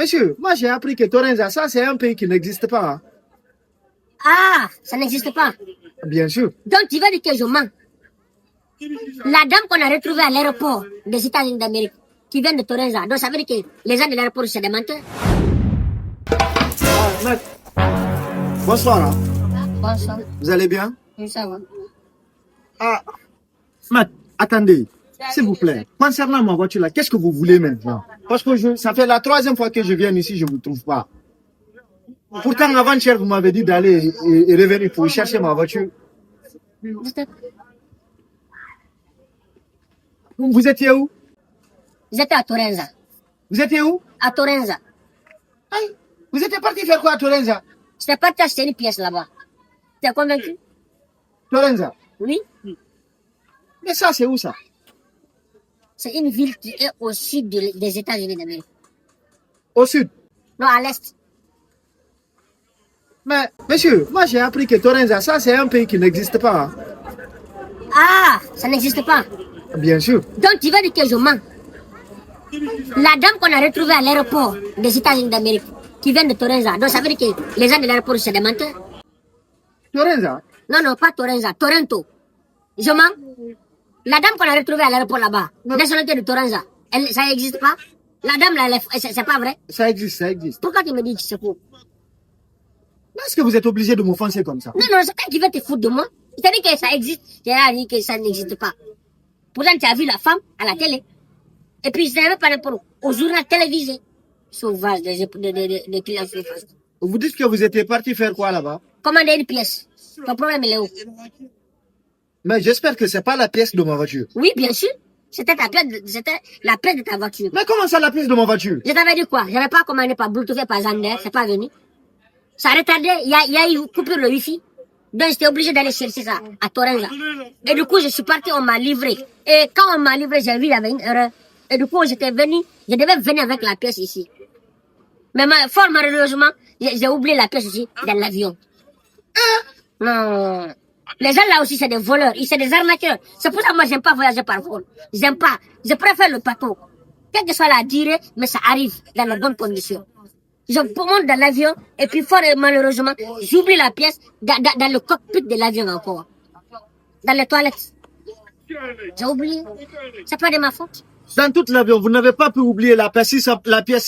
Monsieur, moi j'ai appris que Torenza, ça c'est un pays qui n'existe pas. Hein. Ah, ça n'existe pas. Bien sûr. Donc tu vas dire que je mens. La dame qu'on a retrouvée à l'aéroport des États-Unis d'Amérique, qui vient de Torenza, donc ça veut dire que les gens de l'aéroport c'est des menteurs. Ah, maître. Bonsoir. Hein. Bonsoir. Vous allez bien? Oui, ça va. Ah, maître, attendez, s'il vous plaît. Concernant ma voiture là, qu'est-ce que vous voulez maintenant? Parce que ça fait la 3e fois que je viens ici, je ne vous trouve pas. Pourtant, avant-hier, vous m'avez dit d'aller et revenir pour chercher ma voiture. Vous étiez où? J'étais à Torenza. Vous étiez où? À Torenza. Aïe, vous étiez parti faire quoi à Torenza? J'étais parti acheter une pièce là-bas. T'es convaincu? Torenza? Oui. Mais ça, c'est où ça? C'est une ville qui est au sud des États-Unis d'Amérique. Au sud? Non, à l'est. Mais, monsieur, moi j'ai appris que Torenza, ça c'est un pays qui n'existe pas. Hein. Ah, ça n'existe pas. Bien sûr. Donc tu vas dire que je mens. La dame qu'on a retrouvée à l'aéroport des États-Unis d'Amérique, qui vient de Torenza, donc ça veut dire que les gens de l'aéroport c'est des menteurs. Torenza? Non, non, pas Torenza, Toronto. Je mens. La dame qu'on a retrouvée à l'aéroport là-bas, nationalité de Torenza, ça n'existe pas. La dame là, c'est pas vrai. Ça existe, ça existe. Pourquoi tu me dis que c'est faux? Mais est-ce que vous êtes obligé de m'offenser comme ça? Non, non, c'est toi qui veux te foutre de moi. Tu as dit que ça existe, tu as dit que ça n'existe pas. Pourtant, tu as vu la femme à la télé. Et puis, je n'avais pas rapport au journal télévisé. Sauvage de clients sauvages. Vous dites que vous étiez parti faire quoi là-bas? Commander une pièce. Ton problème, il est où? Mais j'espère que c'est pas la pièce de ma voiture. Oui, bien sûr. C'était la pièce de ta voiture. Mais comment ça, la pièce de ma voiture? Je t'avais dit quoi? Je n'avais pas commandé par Bluetooth et par Zander, c'est pas venu. Ça a retardé, il y a eu coupure le wifi. Donc j'étais obligé d'aller chercher ça à Torenza. Et du coup, je suis parti, on m'a livré. Et quand on m'a livré, j'ai vu il y avait une erreur. Et du coup, je devais venir avec la pièce ici. Mais fort malheureusement, j'ai oublié la pièce ici dans l'avion. Non. Les gens là aussi, c'est des voleurs, c'est des arnaqueurs. C'est pour ça que moi, j'aime pas voyager par vol. J'aime pas. Je préfère le bateau. Quelle que soit la durée, mais ça arrive dans les bonnes conditions. Je monte dans l'avion et puis fort malheureusement, j'oublie la pièce dans le cockpit de l'avion encore. Dans les toilettes. J'ai oublié. C'est pas de ma faute. Dans tout l'avion, vous n'avez pas pu oublier la pièce si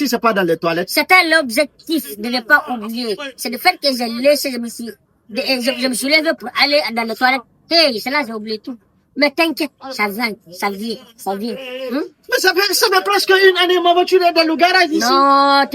c'est pas dans les toilettes. C'était l'objectif de ne pas oublier. C'est le fait que j'ai laissé, je me suis levé pour aller dans les toilettes. Hey, c'est là j'ai oublié tout. Mais t'inquiète, ça vient. Mais ça fait presque une année, ma voiture est dans le garage ici. Non,